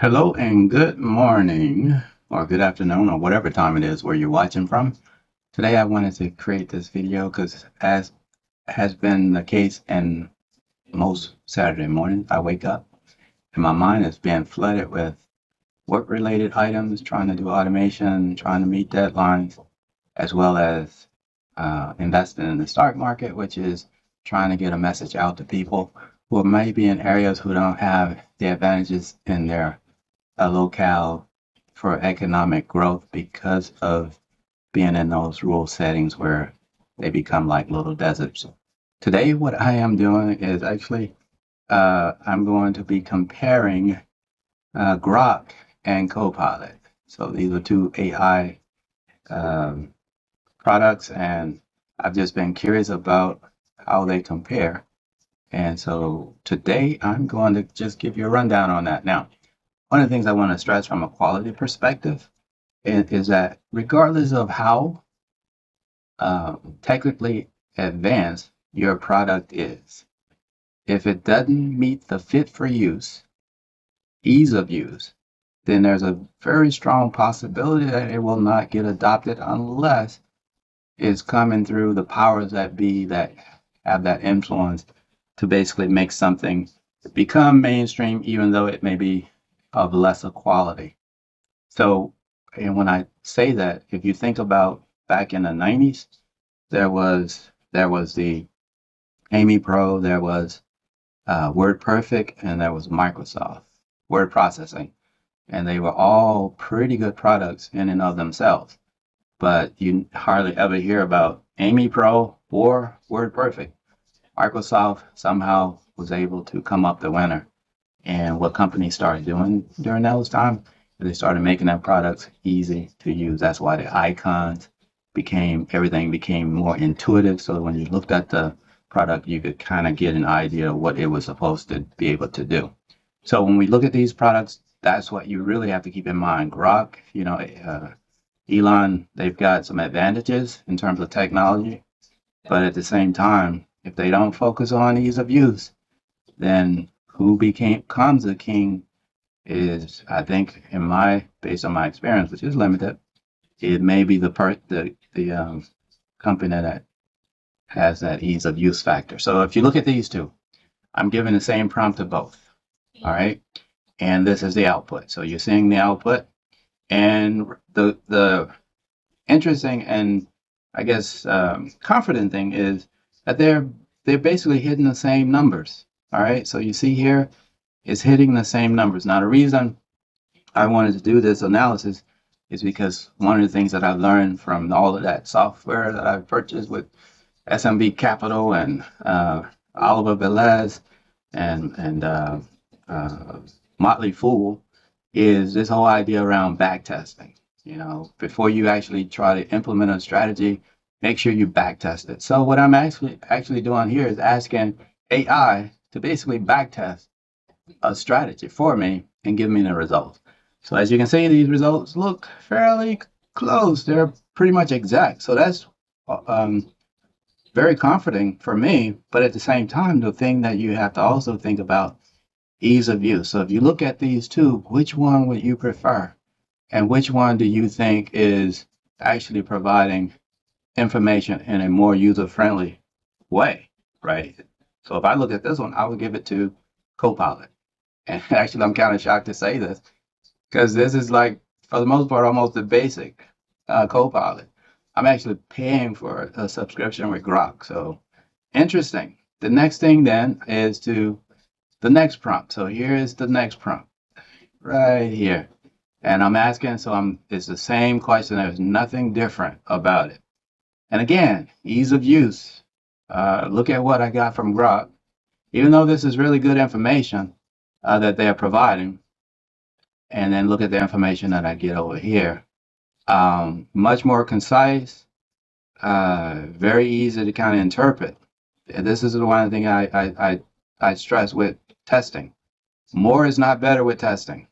Hello and good morning, or good afternoon, or whatever time it is where you're watching from. Today I wanted to create this video because, as has been the case in most Saturday mornings, I wake up and my mind is being flooded with work-related items, trying to do automation, trying to meet deadlines, as well as investing in the stock market, which is trying to get a message out to people who may be in areas who don't have the advantages in their locale for economic growth because of being in those rural settings where they become like little deserts. Today, what I am doing is actually I'm going to be comparing Grok and CoPilot. So these are two AI um, products, and I've just been curious about how they compare. And so today, I'm going to just give you a rundown on that. Now, one of the things I want to stress from a quality perspective is that regardless of how technically advanced your product is, if it doesn't meet the fit for use, ease of use, then there's a very strong possibility that it will not get adopted unless it's coming through the powers that be that have that influence to basically make something become mainstream, even though it may be of lesser quality. So, and when I say that, if you think about back in the 90s, there was the Amy Pro, there was Word Perfect, and there was Microsoft Word Processing, and they were all pretty good products in and of themselves. But you hardly ever hear about Amy Pro or Word Perfect. Microsoft somehow was able to come up the winner. And what companies started doing during those times, they started making their products easy to use. That's why the icons everything became more intuitive. So when you looked at the product, you could kind of get an idea of what it was supposed to be able to do. So when we look at these products, that's what you really have to keep in mind. Grok, Elon, they've got some advantages in terms of technology, but at the same time, if they don't focus on ease of use, then who becomes a king is, I think, based on my experience, which is limited, it may be the company that has that ease of use factor. So if you look at these two, I'm giving the same prompt to both. All right, and this is the output. So you're seeing the output, and the interesting and I guess confident thing is that they're basically hitting the same numbers. All right, so you see here is hitting the same numbers. Now, the reason I wanted to do this analysis is because one of the things that I've learned from all of that software that I've purchased with SMB Capital and Oliver Velez and Motley Fool is this whole idea around back testing. Before you actually try to implement a strategy, make sure you back test it. So what I'm actually doing here is asking AI to basically back test a strategy for me and give me the results. So as you can see, these results look fairly close. They're pretty much exact. So that's um, very comforting for me. But at the same time, the thing that you have to also think about ease of use. So if you look at these two, which one would you prefer? And which one do you think is actually providing information in a more user-friendly way, right? So if I look at this one, I would give it to Copilot. And actually, I'm kind of shocked to say this because this is like, for the most part, almost the basic Copilot. I'm actually paying for a subscription with Grok. So interesting. The next thing then is to the next prompt. So here is the next prompt right here. And I'm asking, it's the same question. There's nothing different about it. And again, ease of use. Look at what I got from Grok. Even though this is really good information that they're providing, and then look at the information that I get over here. Much more concise, very easy to kind of interpret. And this is the one thing I stress with testing. More is not better with testing.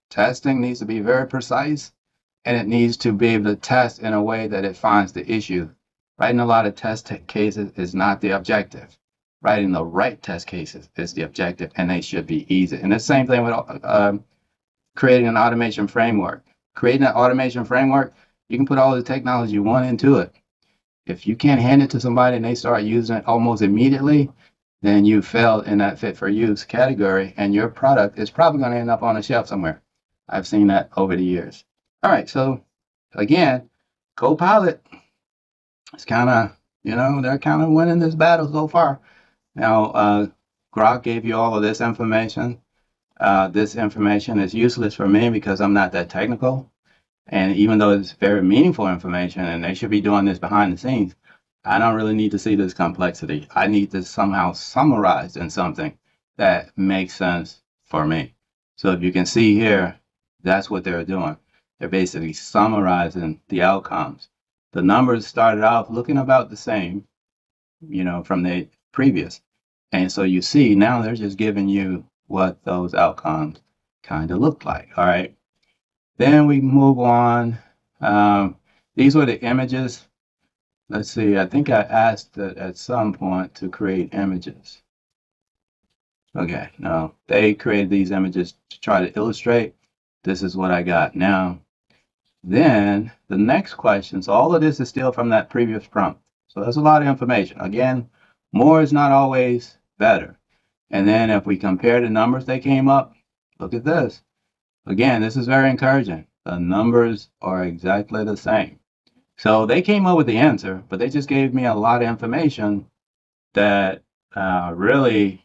Testing needs to be very precise, and it needs to be able to test in a way that it finds the issue. Writing a lot of test cases is not the objective. Writing the right test cases is the objective, and they should be easy. And the same thing with creating an automation framework. Creating an automation framework, you can put all the technology you want into it. If you can't hand it to somebody and they start using it almost immediately, then you failed in that fit for use category, and your product is probably going to end up on a shelf somewhere. I've seen that over the years. All right, so again, CoPilot is kind of, they're kind of winning this battle so far. Now, Grok gave you all of this information. This information is useless for me because I'm not that technical. And even though it's very meaningful information and they should be doing this behind the scenes, I don't really need to see this complexity. I need to somehow summarize in something that makes sense for me. So if you can see here, that's what they're doing. They're basically summarizing the outcomes. The numbers started off looking about the same, from the previous. And so you see now they're just giving you what those outcomes kind of look like. All right. Then we move on. These were the images. Let's see. I think I asked at some point to create images. Okay, no, they created these images to try to illustrate. This is what I got. Now, then the next question. So all of this is still from that previous prompt. So that's a lot of information. Again, more is not always better. And then if we compare the numbers they came up, look at this. Again, this is very encouraging. The numbers are exactly the same. So they came up with the answer, but they just gave me a lot of information that really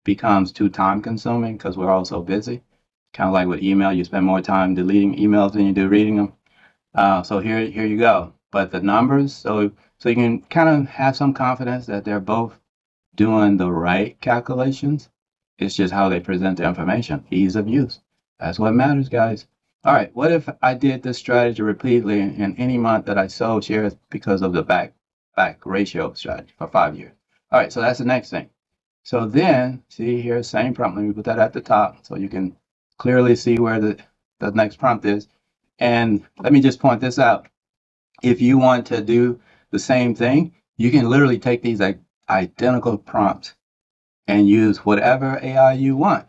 becomes too time consuming because we're all so busy. Kind of like with email, you spend more time deleting emails than you do reading them. So here you go. But the numbers, so you can kind of have some confidence that they're both doing the right calculations. It's just how they present the information, ease of use. That's what matters, guys. All right, what if I did this strategy repeatedly in any month that I sold shares because of the back ratio strategy for 5 years? All right, so that's the next thing. So then, see here, same prompt. Let me put that at the top so you can clearly see where the next prompt is. And let me just point this out. If you want to do the same thing, you can literally take these identical prompts and use whatever AI you want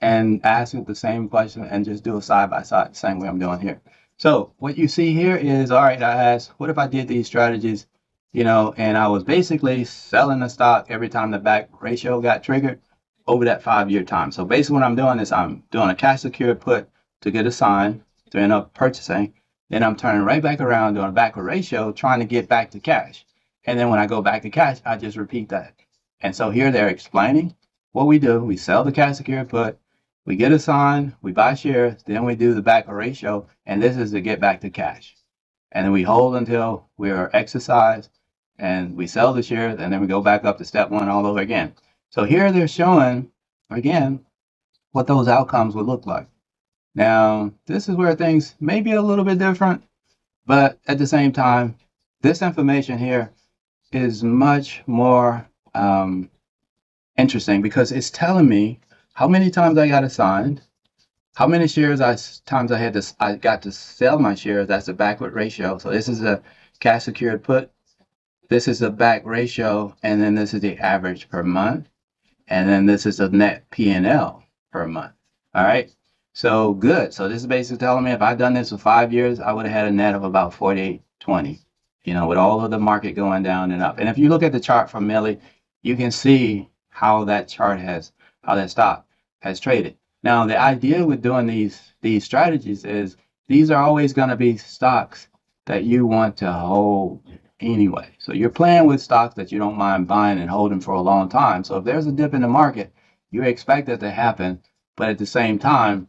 and ask it the same question and just do a side by side, the same way I'm doing here. So what you see here is, all right, I asked, what if I did these strategies, and I was basically selling the stock every time the back ratio got triggered over that 5-year time. So basically what I'm doing is I'm doing a cash secured put to get a sign to end up purchasing. Then I'm turning right back around doing a backward ratio, trying to get back to cash. And then when I go back to cash, I just repeat that. And so here they're explaining what we do. We sell the cash secured put, we get a sign, we buy shares, then we do the backward ratio, and this is to get back to cash. And then we hold until we are exercised, and we sell the shares, and then we go back up to step one all over again. So here they're showing, again, what those outcomes would look like. Now, this is where things may be a little bit different, but at the same time, this information here is much more interesting because it's telling me how many times I got assigned, how many shares I got to sell my shares. That's the backward ratio. So this is a cash secured put. This is the back ratio, and then this is the average per month, and then this is the net P&L per month. All right. So good. So this is basically telling me if I'd done this for 5 years, I would have had a net of about 48.20. With all of the market going down and up. And if you look at the chart from Millie, you can see how that stock has traded. Now, the idea with doing these strategies is these are always going to be stocks that you want to hold anyway. So you're playing with stocks that you don't mind buying and holding for a long time. So if there's a dip in the market, you expect that to happen. But at the same time,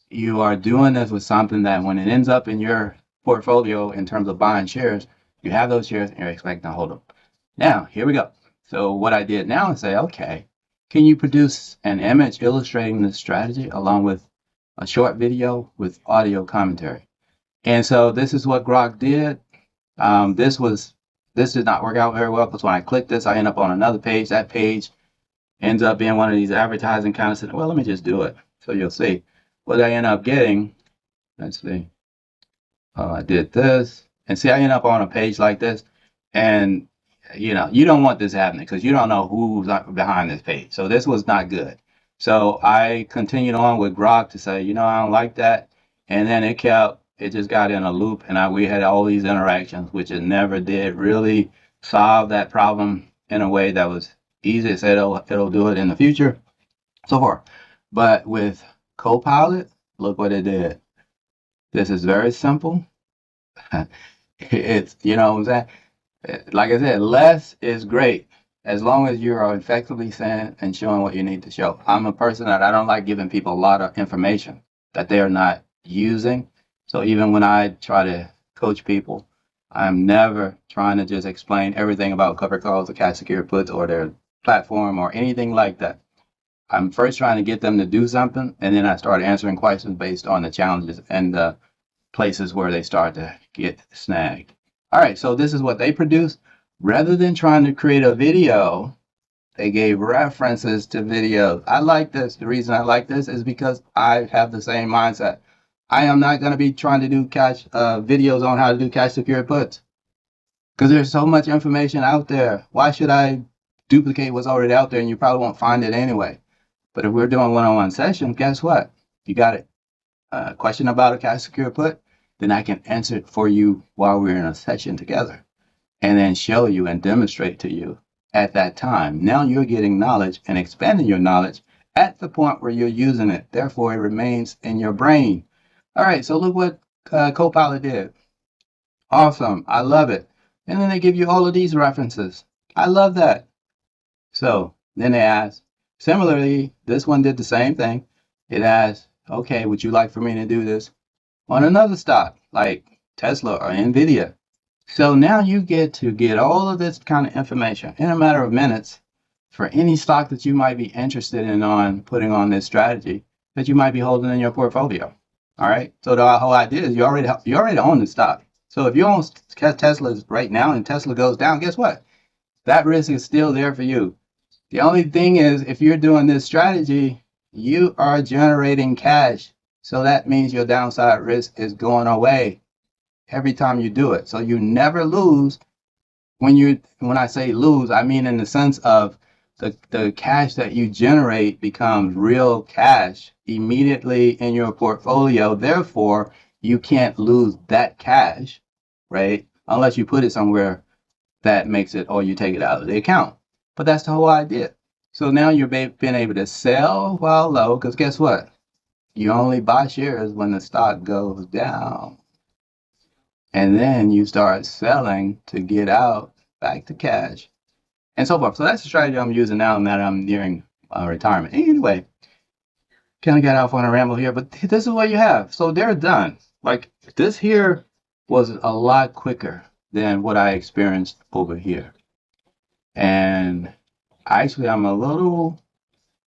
you are doing this with something that when it ends up in your portfolio in terms of buying shares, you have those shares and you're expecting to hold them. Now, here we go. So what I did now is say, okay, can you produce an image illustrating this strategy along with a short video with audio commentary? And so this is what Grok did. This did not work out very well because when I click this, I end up on another page. That page ends up being one of these advertising kind of things. Well, let me just do it. So you'll see what I end up getting. Let's see. I did this. And see, I end up on a page like this, and you don't want this happening because you don't know who's behind this page. So this was not good. So I continued on with Grok to say, I don't like that. And then it just got in a loop and we had all these interactions, which it never did really solve that problem in a way that was easy. It said it'll do it in the future, so far. But with CoPilot, look what it did. This is very simple. It's, what I'm saying? Like I said, less is great as long as you are effectively saying and showing what you need to show. I'm a person that I don't like giving people a lot of information that they are not using. So even when I try to coach people, I'm never trying to just explain everything about cover calls or cash secure puts or their platform or anything like that. I'm first trying to get them to do something, and then I start answering questions based on the challenges and the places where they start to get snagged. All right, so this is what they produce. Rather than trying to create a video, they gave references to videos. I like this. The reason I like this is because I have the same mindset. I am not going to be trying to do cash videos on how to do cash secure puts because there's so much information out there. Why should I duplicate what's already out there and you probably won't find it anyway? But if we're doing one-on-one session, guess what? You got it. Question about a cash secure put, then I can answer it for you while we're in a session together and then show you and demonstrate to you at that time. Now you're getting knowledge and expanding your knowledge at the point where you're using it. Therefore, it remains in your brain. All right, so look what CoPilot did. Awesome. I love it. And then they give you all of these references. I love that. So then they ask, similarly, this one did the same thing. It asked, okay, would you like for me to do this on another stock like Tesla or Nvidia? So now you get to get all of this kind of information in a matter of minutes for any stock that you might be interested in on putting on this strategy that you might be holding in your portfolio. All right. So the whole idea is you already own the stock. So if you own Tesla right now and Tesla goes down, guess what? That risk is still there for you. The only thing is, if you're doing this strategy, you are generating cash. So that means your downside risk is going away every time you do it. So you never lose. When I say lose, I mean in the sense of the cash that you generate becomes real cash immediately in your portfolio. Therefore, you can't lose that cash, right? Unless you put it somewhere that makes it, or you take it out of the account. But that's the whole idea. So now you're being able to sell while low, because guess what? You only buy shares when the stock goes down. And then you start selling to get out back to cash and so forth. So that's the strategy I'm using now that I'm nearing retirement. Anyway, kind of got off on a ramble here, but this is what you have. So they're done. Like this here was a lot quicker than what I experienced over here. And actually, I'm a little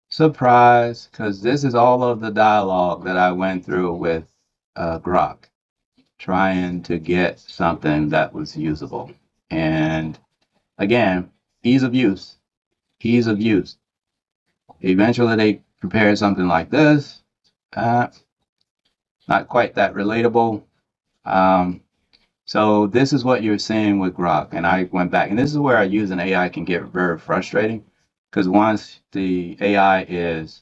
surprised because this is all of the dialogue that I went through with Grok, trying to get something that was usable. And again, ease of use, ease of use. Eventually, they prepared something like this. Not quite that relatable. So this is what you're seeing with Grok. And I went back, and this is where using AI can get very frustrating because once the AI is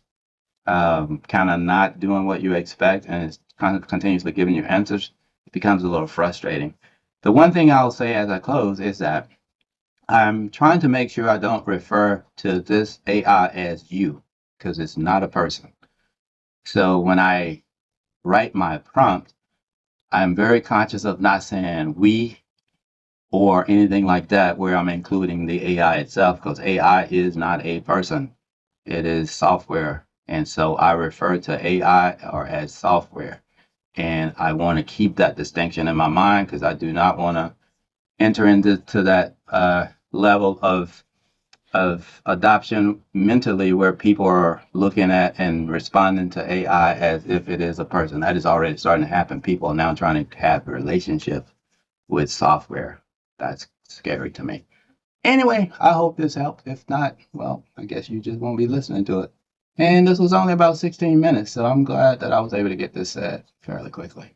kind of not doing what you expect and it's kind of continuously giving you answers, it becomes a little frustrating. The one thing I'll say as I close is that I'm trying to make sure I don't refer to this AI as you because it's not a person. So when I write my prompt, I'm very conscious of not saying we or anything like that where I'm including the AI itself because AI is not a person. It is software. And so I refer to AI or as software. And I want to keep that distinction in my mind because I do not want to enter into that level of adoption mentally where people are looking at and responding to AI as if it is a person. That is already starting to happen. People are now trying to have a relationship with software. That's scary to me. Anyway, I hope this helped. If not, well, I guess you just won't be listening to it. And this was only about 16 minutes, so I'm glad that I was able to get this said fairly quickly.